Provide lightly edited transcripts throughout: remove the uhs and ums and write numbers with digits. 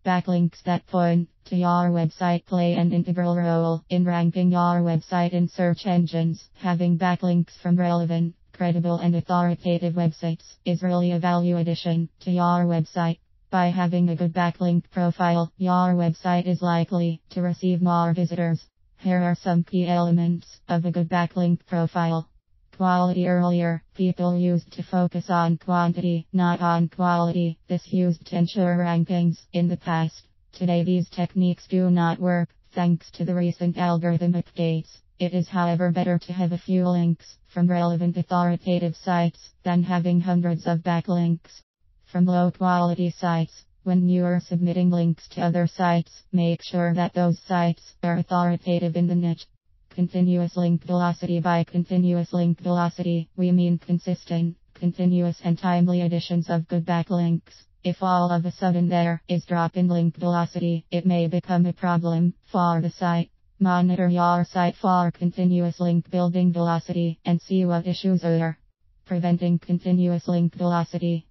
Backlinks that point to your website play an integral role in ranking your website in search engines. Having backlinks from relevant, credible, and authoritative websites is really a value addition to your website. By having a good backlink profile, your website is likely to receive more visitors. Here are some key elements of a good backlink profile. Quality. Earlier, people used to focus on quantity, not on quality. This used to ensure rankings in the past. Today these techniques do not work, thanks to the recent algorithm updates. It is, however, better to have a few links from relevant authoritative sites than having hundreds of backlinks from low quality sites. When you are submitting links to other sites, make sure that those sites are authoritative in the niche. Continuous link velocity. By continuous link velocity, we mean consistent, continuous and timely additions of good backlinks. If all of a sudden there is drop in link velocity, it may become a problem for the site. Monitor your site for continuous link building velocity and see what issues are preventing continuous link velocity.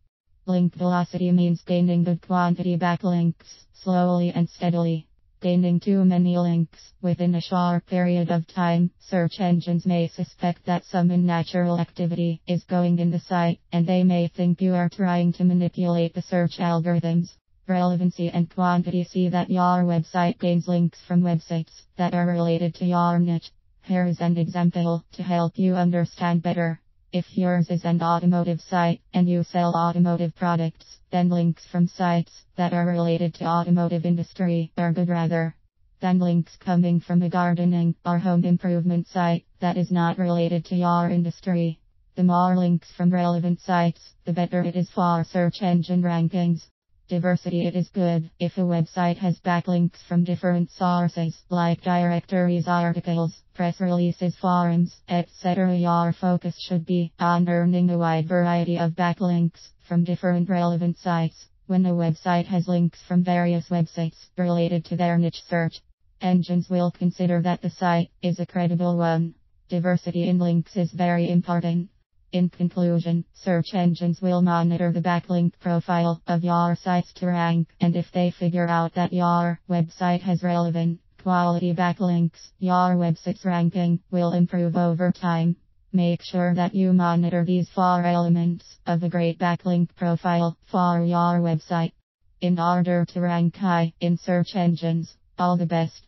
Link velocity means gaining good quantity backlinks slowly and steadily. Gaining too many links within a short period of time, search engines may suspect that some unnatural activity is going in the site, and they may think you are trying to manipulate the search algorithms. Relevancy and quantity. See that your website gains links from websites that are related to your niche. Here is an example to help you understand better. If yours is an automotive site and you sell automotive products, then links from sites that are related to automotive industry are good rather than links coming from a gardening or home improvement site that is not related to your industry. The more links from relevant sites, the better it is for search engine rankings. Diversity. It is good if a website has backlinks from different sources, like directories, articles, press releases, forums, etc. Your focus should be on earning a wide variety of backlinks from different relevant sites. When a website has links from various websites related to their niche, search engines will consider that the site is a credible one. Diversity in links is very important. In conclusion, search engines will monitor the backlink profile of your sites to rank, and if they figure out that your website has relevant, quality backlinks, your website's ranking will improve over time. Make sure that you monitor these 4 elements of a great backlink profile for your website in order to rank high in search engines. All the best.